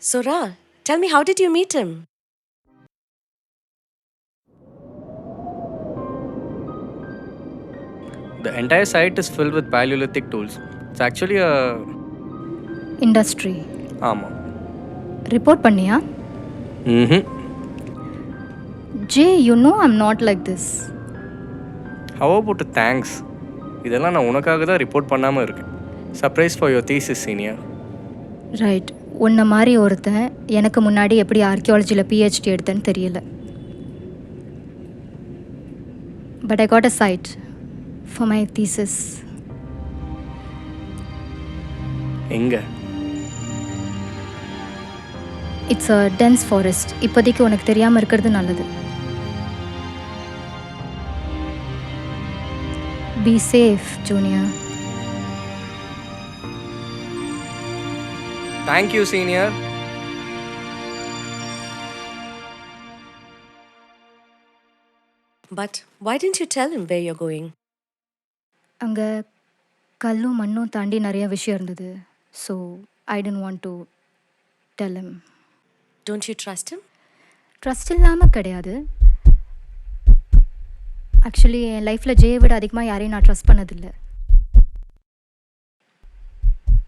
So, Ra, tell me, how did you meet him? The entire site is filled with Paleolithic tools. It's actually a... industry ஆமாம். Report பண்ணியா? J, you know I'm not like this. How about thanks? இதெல்லாம் நான் உனக்காக தான் report பண்ணாமல் இருக்கேன். Surprise for your thesis senior. Right, உன்னை மாதிரி ஒருத்தன் எனக்கு முன்னாடி எப்படி ஆர்கியாலஜியில் பிஹெச்டி எடுத்தேன்னு தெரியல. But I got a site for my thesis. எங்க? It's a dense forest. இப்போதைக்கு உனக்கு தெரியாமல் இருக்கிறது நல்லது. Be safe junior. Thank you senior. But why didn't you tell him where you're going? அங்கே கல்லும் மண்ணும் தாண்டி நிறைய விஷயம் இருந்தது. So I don't want to tell him. Don't you trust him? Trust இல்லாமல் கிடையாது. ஆக்சுவலி என் லைஃப்பில் ஜேயை விட அதிகமாக யாரையும் நான் ட்ரஸ்ட் பண்ணதில்லை.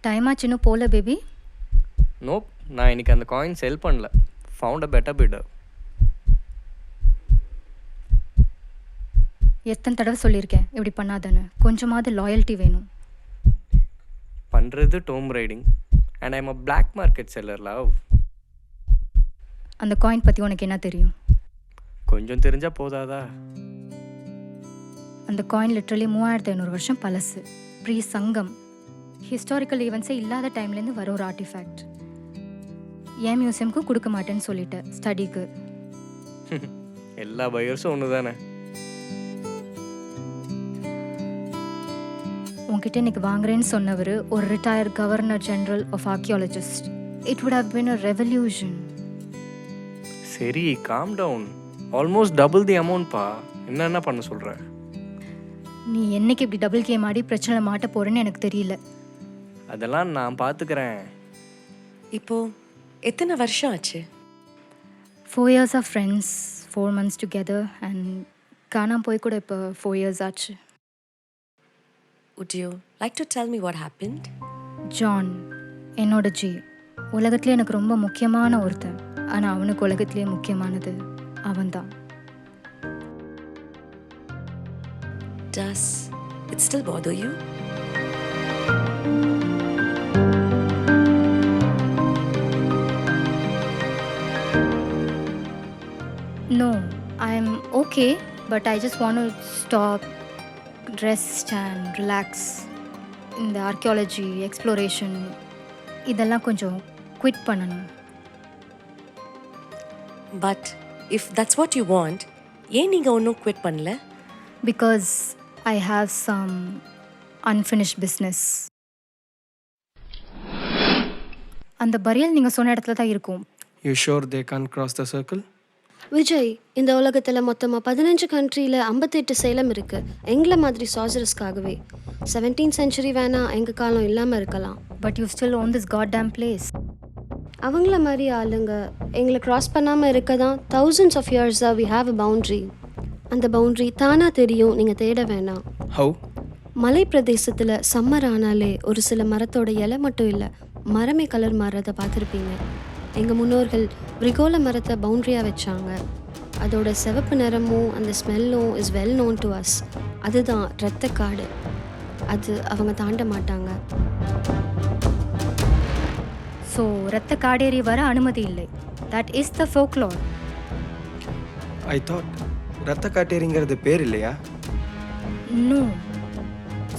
டைம் ஆச்சுன்னு போல பேபி. நோப், நான் இன்னைக்கு அந்த காயின் செல் பண்ணல. Found a better bidder. எத்தனை தடவை சொல்லியிருக்கேன் இப்படி பண்ணாதானே. கொஞ்சமாவது லாயல்ட்டி வேணும். பண்ணுறது tomb raiding and I'm a black market seller love. அந்த காயின் பற்றி உனக்கு என்ன தெரியும்? கொஞ்சம் தெரிஞ்சால் போதாதா? அந்த காயின் லிட்ரலி 3500 வருஷம் பழசு. ப்ரீ சங்கம். ஹிஸ்டாரிக்கல் ஈவெண்ட்ஸே இல்லாத டைம்லேருந்து வர ஒரு ஆர்டிஃபேக்ட். ஏன் மியூசியம்க்கு கொடுக்க மாட்டேன்னு சொல்லிட்டேன் ஸ்டடிக்கு. எல்லா பையர்ஸும் ஒன்று தானே. உங்ககிட்ட இன்னைக்கு வாங்குறேன்னு சொன்னவர் ஒரு retired governor general of archaeologist. It would have been a revolution. சரி, calm down. Almost double the அமௌண்ட்ப்பா. என்ன பண்ண சொல்கிற? நீ என்னைக்கு இப்படி டபுள் கேம் ஆடி பிரச்சனை மாட்ட போறேன்னு எனக்கு தெரியல. அதெல்லாம் நான் பார்த்துக்கிறேன். இப்போ எத்தனை வருஷம் ஆச்சு? 4 years of friends, 4 months together and காணாம போய் கூட இப்போ 4 years ஆச்சு. Would you like to tell me what happened? John என்னோட ஜே உலகத்துலேயே எனக்கு ரொம்ப முக்கியமான ஒருத்தன். ஆனால் அவனுக்கு உலகத்துலேயே முக்கியமானது அவன்தான். Does it still bother you? No, I'm okay, but I just want to stop, rest and relax. இந்த ஆர்கியாலஜி எக்ஸ்ப்ளோரேஷன் இதெல்லாம் கொஞ்சம் குவிட் பண்ணணும். But if that's what you want, ஏன் நீங்கள் ஒன்றும் குவிட் பண்ணல? Because I have some unfinished business. அந்த பரியல் நீங்கள் சொன்ன இடத்துல தான் இருக்கும். You sure they can't cross the circle? Vijay, இந்த உலகத்தில் மொத்தமாக 15 கண்ட்ரியில் 58 சேலம் இருக்குது. எங்களை மாதிரி சார்ஜரஸ்க்காகவே. 17th century வேணா எங்கள் காலம் இல்லாமல் இருக்கலாம். But you still own this goddamn place. அவங்கள மாதிரி ஆளுங்க எங்களை க்ராஸ் பண்ணாமல் இருக்க தான் thousands of years we have a boundary. அந்த பவுண்ட்ரி தானாக தெரியும், நீங்கள் தேட வேணாம். How? மலை பிரதேசத்தில் சம்மர் ஆனாலே ஒரு சில மரத்தோட இலை மட்டும் இல்லை, மரமே கலர் மாறுறதை பார்த்துருப்பீங்க. எங்கள் முன்னோர்கள் விரிகோல மரத்தை பவுண்ட்ரியாக வச்சாங்க. அதோட சிவப்பு நிறமும் அந்த ஸ்மெல்லும் is well known to us. அதுதான் இரத்த காடு. அது அவங்க தாண்ட மாட்டாங்க. ஸோ இரத்த காடேறி வர அனுமதி இல்லை. That is the folklore. I thought ரத்த காட்டேரிங்கிறது பேர் இல்லையா? No.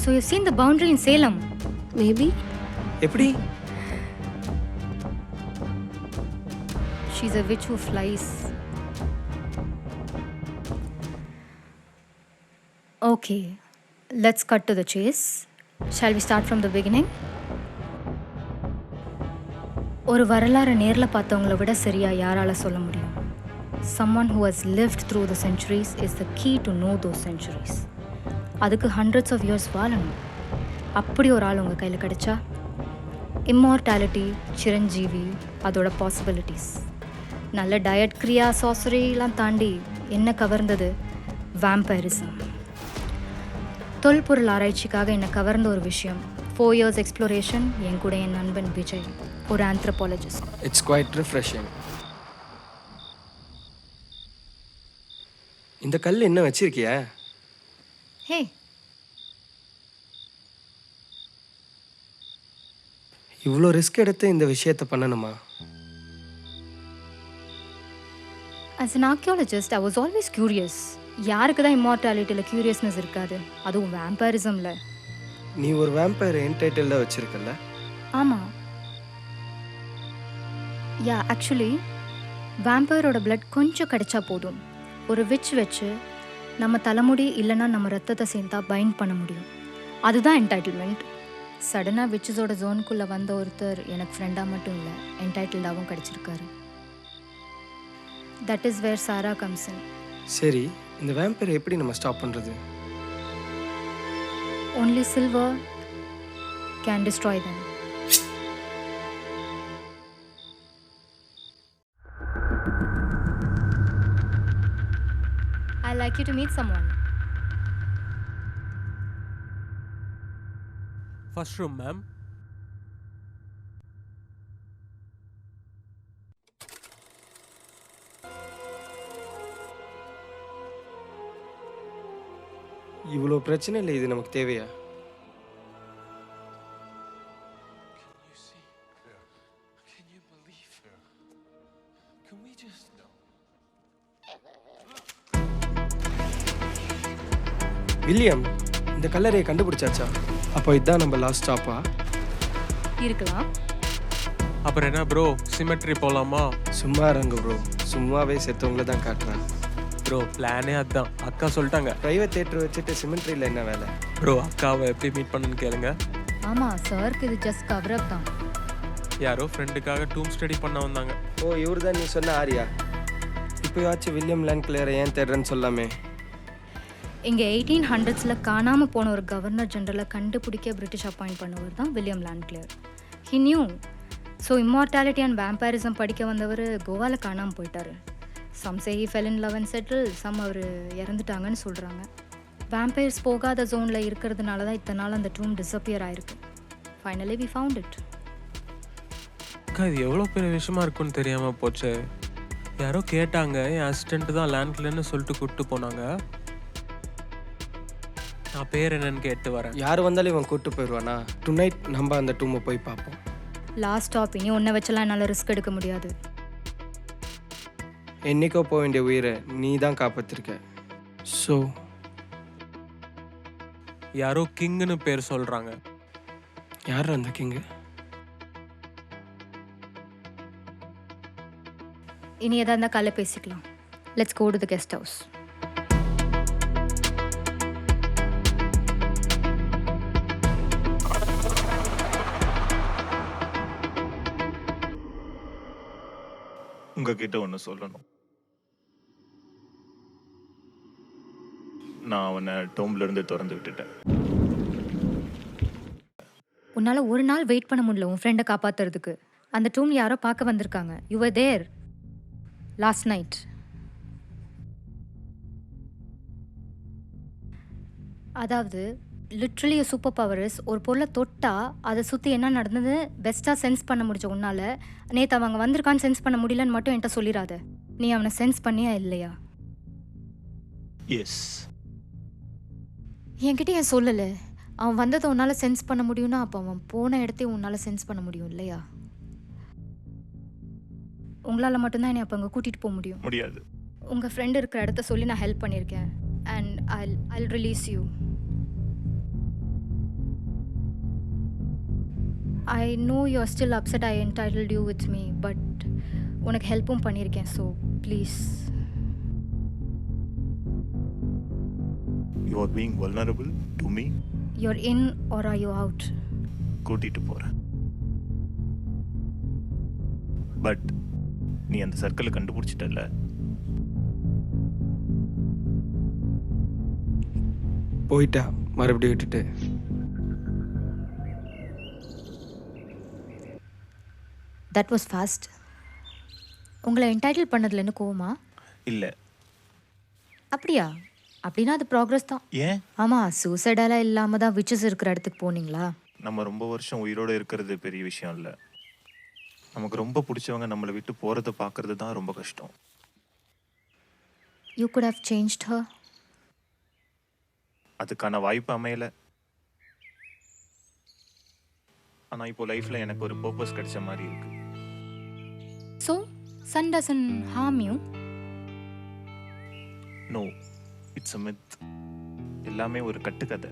So you've seen the boundary in Salem? Maybe. எப்படி? She's a witch who flies. Okay, let's cut to the chase. Shall we start from the beginning? ஒரு வரலாறு நேரில் பார்த்தவங்கள விட சரியா யாரால சொல்ல முடியும்? Someone who has lived through the centuries is the key to know those centuries. அதுக்கு hundreds of years வாழணும். அப்படி ஒரு ஆள் உங்கள் கையில் கிடைச்சா இம்மார்டாலிட்டி, சிரஞ்சீவி, அதோட பாசிபிலிட்டிஸ். நல்ல டயட், கிரியா, சாசரிலாம் தாண்டி என்ன கவர்ந்தது வேம்பைரிசம். தொல்பொருள் ஆராய்ச்சிக்காக என்னை கவர்ந்த ஒரு விஷயம் 4 years எக்ஸ்ப்ளோரேஷன். என் கூட என் நண்பன் விஜய், ஒரு ஆந்த்ரோபாலஜிஸ்ட். It's quite refreshing. இந்த கல் என்ன வச்சிருக்கியா? ஹே, இவ்வளோ ரிஸ்க் எடுத்து இந்த விஷயத்தை பண்ணணுமா? as an archaeologist I was always curious. யாருக்கு தான் இம்மார்டாலிட்டியில் க்யூரியஸ்னஸ் இருக்காது, அதுவும் வேம்பைரிசமில். நீ ஒரு வேம்பயர் என்டைட்டில்டாக வச்சிருக்கல? ஆமாம். யா, ஆக்சுவலி வேம்பயரோட பிளட் கொஞ்சம் கிடைச்சா போதும், ஒரு விச் வச்சு நம்ம தலைமுடி இல்லைன்னா நம்ம ரத்தத்தை சேர்ந்தா பைண்ட் பண்ண முடியும். அதுதான் என்டைட்டில்மெண்ட். சடனாக விச்சஸோட ஜோனுக்குள்ளே வந்த ஒருத்தர் எனக்கு ஃப்ரெண்டாக மட்டும் இல்லை, என்டைட்டில்டாகவும் கிடச்சிருக்காரு. That is where Sara comes in. சரி, இந்த வேம்பயரை எப்படி நம்ம ஸ்டாப் பண்ணுறது? Only silver can destroy them. I'd like you to meet someone. First room, ma'am. இவ்வளோ பிரச்சனை இல்லை, இது நமக்கு தேவையா? வில்லியம், இந்த கல்லறையை கண்டுபிடிச்சாச்சா? அப்போ இதுதான் நம்ம லாஸ்ட் ஸ்டாப்பா? இருக்கலாம். அப்புறம் என்ன ப்ரோ, சிமெட்ரி போகலாமா? சும்மா இருங்க ப்ரோ, சும்மாவே செத்தவங்கள தான் காட்டுறேன் ப்ரோ. பிளானே அதுதான், அக்கா சொல்லிட்டாங்க. ப்ரைவேட் தேட்டர் வச்சுட்டு சிமெண்ட்ரியில் என்ன வேலை? ப்ரோ, அக்காவை எப்படி மீட் பண்ணுன்னு கேளுங்க. ஆமாம், சாருக்கு இது ஜஸ்ட் கவர் அப் தான். யாரோ ஃப்ரெண்டுக்காக டூம் ஸ்டடி பண்ண வந்தாங்க. ஓ, இவர் தான் நீ சொன்ன ஆரியா? இப்போயாச்சும் வில்லியம் லேண்ட் கிளியரை ஏன் தேடுறேன்னு சொல்லாமே. இங்கே 1800s காணாமல் போன ஒரு கவர்னர் ஜெனரலை கண்டுபிடிக்க பிரிட்டிஷ் அப்பாயிண்ட் பண்ணவர் தான் William Landclear. He knew. So immortality and vampirism படிக்க வந்தவர் கோவாவில் காணாமல் போயிட்டார். Some say he fell in love and settle, some அவர் இறந்துட்டாங்கன்னு சொல்கிறாங்க. வேம்பைர்ஸ் போகாத ஜோனில் இருக்கிறதுனால தான் இத்தனை நாள் அந்த டூம் டிஸப்பியர் ஆயிருக்கு. Finally we found it. அக்கா, இது எவ்வளோ பெரிய விஷயமா இருக்குன்னு தெரியாமல் போச்சு. யாரோ கேட்டாங்க, என் அசிஸ்டண்ட்டு தான் லேண்ட்கிளியர்னு சொல்லிட்டு கூப்பிட்டு போனாங்க. நான் பேர் என்னன்னு கேட்டு வரேன். யார் வந்தாலும் இவன் கூப்பிட்டு போயிடுவானா? டுநைட் நம்ம அந்த டூமை போய் பார்ப்போம். Last stop. இனி ஒன்றை வச்செல்லாம் என்னால் ரிஸ்க் எடுக்க முடியாது. என்னைக்கோ போக வேண்டிய உயிரை நீ தான் காப்பாற்றிருக்க. ஸோ யாரோ கிங்குன்னு பேர் சொல்கிறாங்க. யார் அந்த கிங்கு? இனி எதாக இருந்தால் காலைல பேசிக்கலாம். Let's go to the guest house. உங்ககிட்ட ஒன்று சொல்லணும். நான் அவனை டோம்லேருந்து திறந்து விட்டுட்டேன். உன்னால் ஒரு நாள் வெயிட் பண்ண முடியல உன் ஃப்ரெண்டை காப்பாற்றுறதுக்கு. அந்த டூம் யாரோ பார்க்க வந்திருக்காங்க. You were there last night. அதாவது லிட்ரலி சூப்பர் பவர்ஸ் ஒரு பொருளை தொட்டால் அதை சுற்றி என்ன நடந்தது பெஸ்ட்டாக சென்ஸ் பண்ண முடிஞ்ச உன்னால். நேற்று அவங்க வந்திருக்கான்னு சென்ஸ் பண்ண முடியலன்னு மட்டும் என்கிட்ட சொல்லிடாத. நீ அவனை சென்ஸ் பண்ணியா இல்லையா? எஸ். என்கிட்ட ஏன் சொல்லலை? அவன் வந்ததை உன்னால் சென்ஸ் பண்ண முடியும்னா அப்போ அவன் போன இடத்தையும் உன்னால் சென்ஸ் பண்ண முடியும் இல்லையா? உங்களால் மட்டும்தான் என்னை அப்போ அங்கே கூட்டிகிட்டு போக முடியாது. உங்கள் ஃப்ரெண்டு இருக்கிற இடத்த சொல்லி நான் ஹெல்ப் பண்ணியிருக்கேன். And I'll release you. I know you're still upset I entitled you with me, but உனக்கு ஹெல்ப்பும் பண்ணியிருக்கேன். So please. You are being vulnerable to me. You're in or are you out? கூட்டிட்டு போகிறேன். But நீ அந்த சர்க்கிளை கண்டுபிடிச்சிட்டல. போயிட்டா மறுபடியும் விட்டுட்டு. That was fast. உங்களை என்டைட்டில் பண்ணதில் என்ன கோவமா? இல்லை. அப்படியா? அப்படின்னா அது ப்ராக்ரஸ் தான். ஏன்? ஆமாம், சூசைடெல்லாம் இல்லாமல் தான் விச்சஸ் இருக்கிற இடத்துக்கு போனீங்களா? நம்ம ரொம்ப வருஷம் உயிரோடு இருக்கிறது பெரிய விஷயம் இல்லை. நமக்கு ரொம்ப பிடிச்சவங்க நம்மளை விட்டு போகிறத பார்க்கறது தான் ரொம்ப கஷ்டம். You could have changed her. அதுக்கான வாய்ப்பு அமையலை. ஆனால் இப்போ லைஃப்பில் எனக்கு ஒரு பர்பஸ் கிடைச்ச மாதிரி இருக்கு. So sun doesn't harm you? No, it's a myth. எல்லாமே ஒரு கட்டுக்கதை.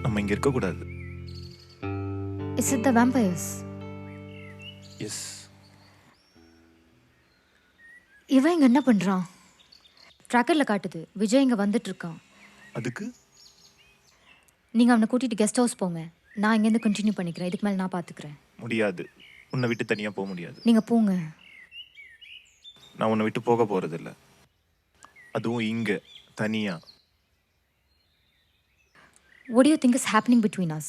நம்ம இங்க இருக்கக்கூடாது. Is it the vampires? Yes. இவன் இங்கே என்ன பண்ணுறான்? ட்ராக்கரில் காட்டுது விஜய் இங்கே வந்துட்டு இருக்கான். அதுக்கு நீங்கள் அவனை கூட்டிகிட்டு கெஸ்ட் ஹவுஸ் போங்க. நான் இங்கேருந்து கண்டினியூ பண்ணிக்கிறேன். இதுக்கு மேலே நான் பார்த்துக்கிறேன். முடியாது. உன்னை விட்டு தனியாக போக முடியாது. நீங்கள் போங்க. நான் உன்னை விட்டு போக போகிறதில்ல, அதுவும் இங்கே தனியாக. what do you think is happening between us?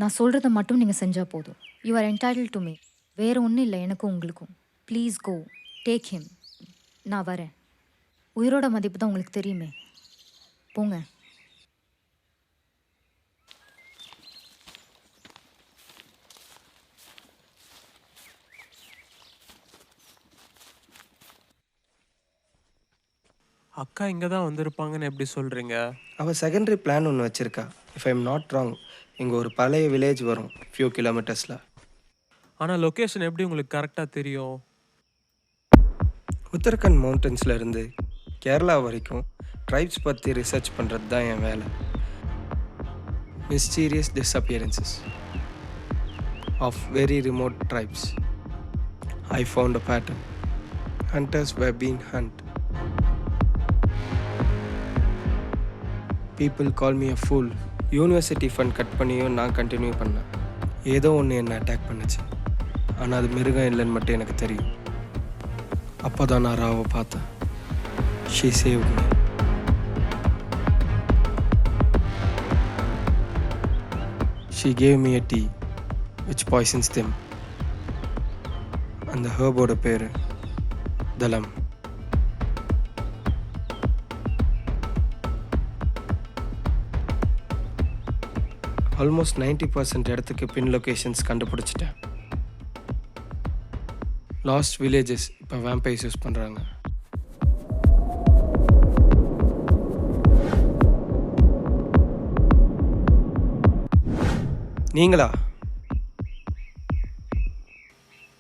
நான் சொல்கிறத மட்டும் நீங்கள் செஞ்சால் போதும். You are entitled to me. வேறு ஒன்றும் இல்லை எனக்கும் உங்களுக்கும். Please go, take him. நான் வரேன். உயிரோட மதிப்பு தான் உங்களுக்கு தெரியுமே. போங்க. அக்கா இங்கே தான் வந்திருப்பாங்கன்னு எப்படி சொல்கிறீங்க? அவள் செகண்டரி பிளான் ஒன்று வச்சுருக்கா. If I am not wrong, இங்கே ஒரு பழைய வில்லேஜ் வரும் ஃபியூ கிலோமீட்டர்ஸில். ஆனால் லொக்கேஷன் எப்படி உங்களுக்கு கரெக்டாக தெரியும்? உத்தரகண்ட் மவுண்டன்ஸில் இருந்து கேரளா வரைக்கும் ட்ரைப்ஸ் பற்றி ரிசர்ச் பண்ணுறது தான் என் வேலை. Mysterious disappearances of very remote tribes. I found a pattern. Hunters were being hunt. People call me a fool. University fund cut பண்ணியும் நான் கண்டினியூ பண்ணேன். ஏதோ ஒன்று என்னை அட்டாக் பண்ணுச்சு. ஆனால் அது மிருகம் இல்லைன்னு மட்டும் எனக்கு தெரியும். அப்போ தான் நான் ராவை பார்த்தேன். She saved me. She gave me a tea which poisons them. அந்த ஹர்போட பேர் தலம். ஆல்மோஸ்ட் 90% இடத்துக்கு பின் லொக்கேஷன்ஸ் கண்டுபிடிச்சிட்டேன். லாஸ்ட் வில்லேஜஸ் இப்போ வேம்பைஸ் யூஸ் பண்ணுறாங்க. நீங்களா?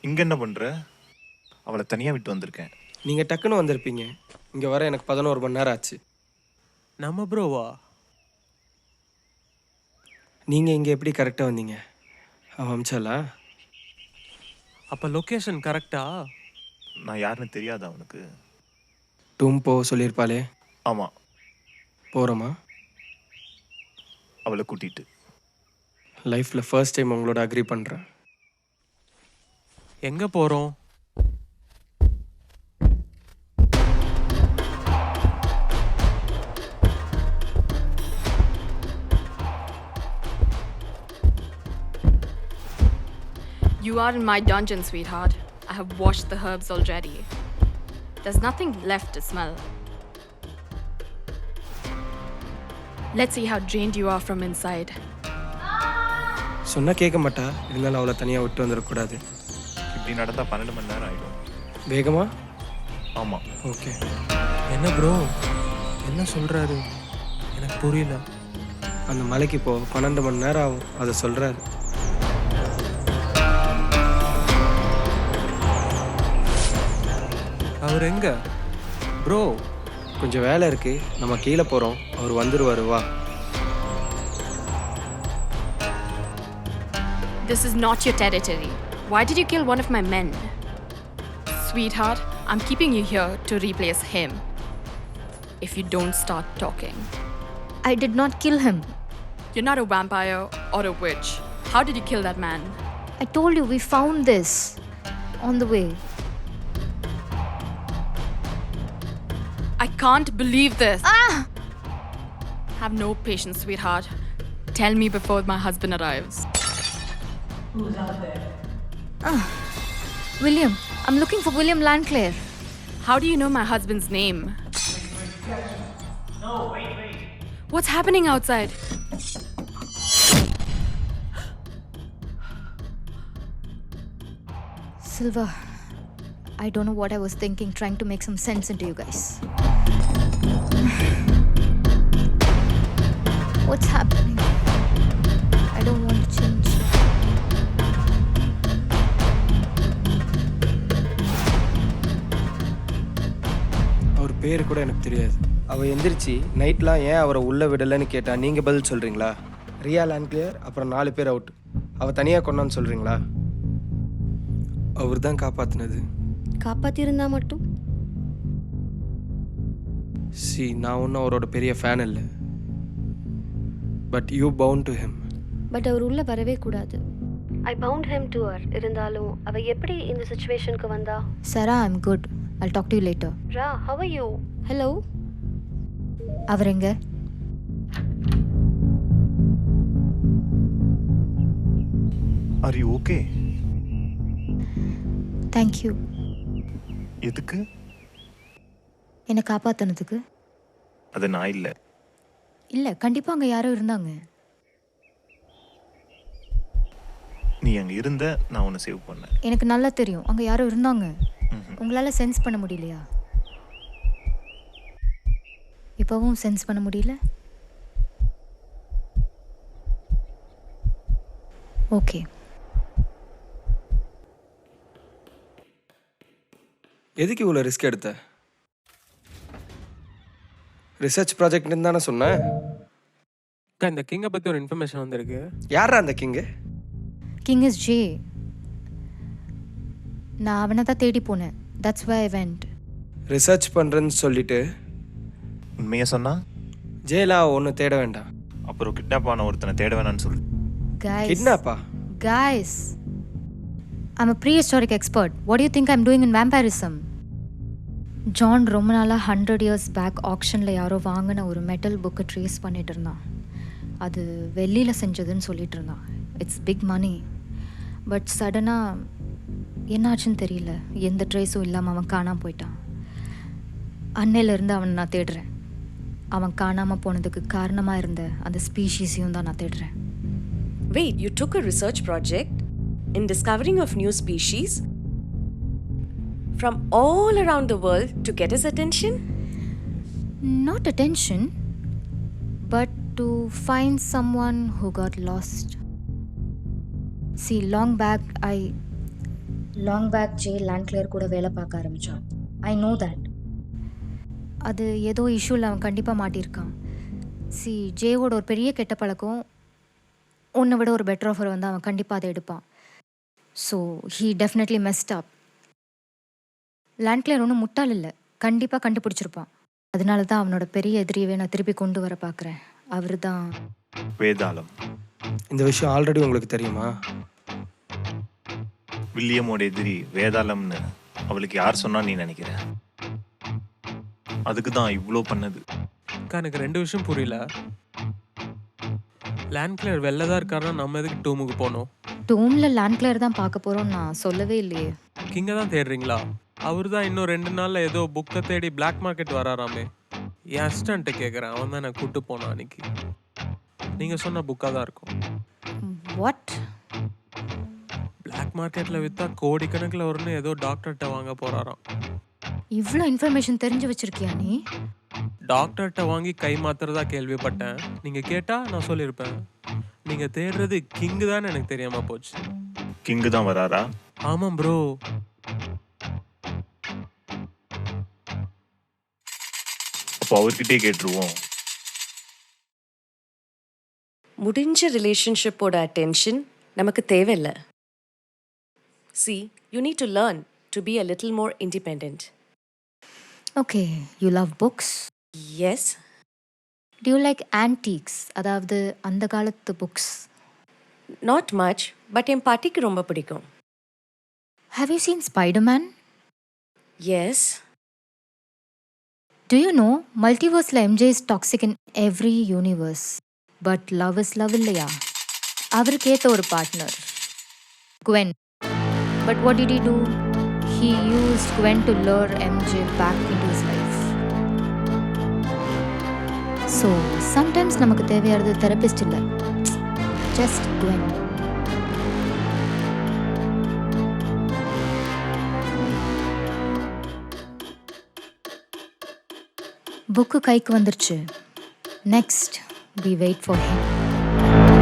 இங்கே என்ன பண்ணுற? அவளை தனியாக விட்டு வந்திருக்கேன். நீங்கள் டக்குன்னு வந்திருப்பீங்க. இங்கே வர எனக்கு 11 மணி நேரம் ஆச்சு. நம்ம ப்ரோவா? நீங்கள் இங்கே எப்படி கரெக்டாக வந்தீங்க? அவன் அமிச்சாலா? அப்போ லொக்கேஷன் கரெக்டா? நான் யாருன்னு தெரியாதா அவனுக்கு? டூம் போக சொல்லியிருப்பாளே. ஆமாம், போகிறோமா? அவளை கூட்டிகிட்டு. லைஃப்பில் ஃபர்ஸ்ட் டைம் உங்களோட அக்ரி பண்ணுறேன். எங்கே போகிறோம்? You are in my dungeon, sweetheart. I have washed the herbs already. There's nothing left to smell. Let's see how drained you are from inside. சொன்னால் கேட்க மாட்டா. இருந்தாலும் அவளை தனியாக விட்டு வந்துடக்கூடாது. இப்படி நடந்தால் 12 மணி நேரம் ஆகிடும். வேகமா? ஆமாம். ஓகே. என்ன ப்ரோ என்ன சொல்கிறாரு? எனக்கு புரியல. அந்த மலைக்கு போ, 12 மணி நேரம் ஆகும். அதை சொல்கிறாரு. அவர் எங்க ப்ரோ? கொஞ்சம் வேலை இருக்குது, நம்ம கீழே போகிறோம். அவர் வந்துடுவார். வா. This is not your territory. Why did you kill one of my men? Sweetheart, I'm keeping you here to replace him. If you don't start talking. I did not kill him. You're not a vampire or a witch. How did you kill that man? I told you we found this on the way. can't believe this. Have no patience, sweetheart. Tell me before my husband arrives. William. I'm looking for William Landclare. How do you know my husband's name? No, wait. What's happening outside? Silver. I don't know what I was thinking, trying to make some sense into you guys. What's happening? I don't want to change. அவர் பேர் கூட எனக்கு தெரியாது. அவள் எந்திரிச்சு நைட்லாம் ஏன் அவரை உள்ளே விடலைன்னு கேட்டா நீங்கள் பதில் சொல்கிறீங்களா? ரியா லேண்ட்கிளியர் அப்புறம் 4 பேர் அவுட். அவள் தனியாக கொண்டான்னு சொல்கிறீங்களா? அவர் தான் காப்பாற்றினது. காப்பாற்றிருந்தா மட்டும் நான் ஒன்றும் அவரோட பெரிய ஃபேன் இல்லை. But you bound to him. பட் அவர் உள்ளே வரவே கூடாது. I bound him to her. இருந்தாலும் அவள் எப்படி இந்த சுச்சுவேஷனுக்கு வந்தா? Sarah, I'm good. I'll talk to you later. ரா, how are you? ஹலோ. அவர் எங்க? Are you okay? Thank you. எதுக்கு? என்னை காப்பாற்றினதுக்கு. அது நான் இல்லை. இல்லை, கண்டிப்பாக அங்கே யாரோ இருந்தாங்க. நீ அங்கே இருந்த, நான் உன்னை சேவ் பண்ணேன். எனக்கு நல்லா தெரியும் அங்கே யாரோ இருந்தாங்க. உங்களால் சென்ஸ் பண்ண முடியலையா? இப்போவும் சென்ஸ் பண்ண முடியல? ஓகே. எதுக்கு இவ்வளோ ரிஸ்க் எடுத்த? ரிசர்ச் ப்ராஜெக்ட்னு தானே சொன்னேன். அக்கா, இந்த கிங்கை பற்றி ஒரு இன்ஃபர்மேஷன் வந்திருக்கு. யாரா அந்த கிங்கு? King is J. நான் அவனை தான் தேடி போனேன். That's why I went. Research பண்ணுறேன்னு சொல்லிட்டு உண்மையாக சொன்னா ஜேலா ஒன்று தேட வேண்டாம். அப்புறம் கிட்னாப் ஆன ஒருத்தனை தேட வேணான்னு சொல்லு. கிட்னாப்பா? Guys, I'm a prehistoric expert. What do you think I'm doing in vampirism? John ரொம்ப நாளாக 100 years பேக் ஆக்ஷனில் யாரோ வாங்கின ஒரு மெட்டல் புக்கை ட்ரேஸ் பண்ணிட்டு இருந்தான். அது வெள்ளியில் செஞ்சதுன்னு சொல்லிட்டு இருந்தான். It's big money. பட் சடனாக என்னாச்சுன்னு தெரியல, எந்த ட்ரேஸும் இல்லாமல் அவன் காணாமல் போயிட்டான். அன்னையிலேருந்து அவனை நான் தேடுறேன். அவன் காணாமல் போனதுக்கு காரணமாக இருந்த அந்த ஸ்பீஷீஸையும் தான் நான் தேடுறேன். Wait, you took a research project in discovering of new species from all around the world to get his attention? Not attention, but to find someone who got lost. See, long back Jay Landclare கூட வேலை பார்க்க ஆரம்பித்தான். I know that. அது ஏதோ இஷ்யூவில் அவன் கண்டிப்பாக மாட்டியிருக்கான். C, ஜேவோட ஒரு பெரிய கெட்ட பழக்கம், உன்னை விட ஒரு பெட்டர் ஆஃபர் வந்து அவன் கண்டிப்பாக அதை எடுப்பான். ஸோ ஹீ டெஃபினெட்லி மெஸ்ட் அப். லேண்ட்கிளியர் ஒன்றும் முட்டாள் இல்லை, கண்டிப்பாக கண்டுபிடிச்சிருப்பான். அதனால தான் அவனோட பெரிய எதிரியவே நான் திருப்பி கொண்டு வர பார்க்குறேன். அவர் தான் வேதாளம். இந்த விஷயம் ஆல்ரெடி உங்களுக்கு தெரியுமா? வில்லியமோட எதிரி வேதாளம்னு அவளுக்கு யார் சொன்னா நீ நினைக்கிற? அதுக்கு தான் இவ்வளோ பண்ணது. அக்கா, எனக்கு 2 விஷயம் புரியல. லேண்ட்கிளியர் வெளில தான் இருக்காருன்னா நம்ம எதுக்கு டூமுக்கு போனோம்? டூமில் லேண்ட்கிளியர் தான் பார்க்க போகிறோம், நான் சொல்லவே இல்லையே. கிங்கை தான் தேடுறீங்களா? அவர் தான் இன்னும் 2 நாளில் ஏதோ புக்கை தேடி பிளாக் மார்க்கெட் வராராமே. என் அசிஸ்டண்ட்டை கேட்குறேன், அவன் தான் எனக்கு கூப்பிட்டு போனான் அன்னைக்கு. நீங்கள் சொன்ன புக்காக தான் இருக்கும். வாட்? பிளாக் மார்க்கெட்டில் விற்றா கோடிக்கணக்கில் வரும்னு ஏதோ டாக்டர்கிட்ட வாங்க போகிறாராம். இவ்வளோ இன்ஃபர்மேஷன் தெரிஞ்சு வச்சிருக்கியா நீ? டாக்டர்கிட்ட வாங்கி கை மாத்துறதா கேள்விப்பட்டேன். நீங்கள் கேட்டால் நான் சொல்லியிருப்பேன். நீங்கள் தேடுறது கிங்கு தான் எனக்கு தெரியாமல் போச்சு. கிங்கு தான் வராரா? ஆமாம் ப்ரோ. அப்போ அவர்கிட்டே கேட்டுருவோம். முடிஞ்ச ரிலேஷன்ஷிப்போட அட்டென்ஷன் நமக்கு தேவையில்லை. See, you need to learn to be a little more independent. Okay, you love books. Yes. Do you like antiques, அதாவது அந்த காலத்து புக்ஸ்? Not much, but என் பாட்டிக்கு ரொம்ப பிடிக்கும். Have you seen Spider-Man? Yes. Do you know, multiverse la MJ is toxic in every universe. But love is love இல்லையா? அவருக்கு ஏத்த ஒரு partner. Gwen. But what did he do? He used Gwen to lure MJ back into his life. So, sometimes நமக்கு தேவையானது therapist இல்ல. Just Gwen. Book கைக்கு வந்துருச்சு. Next, we wait for him.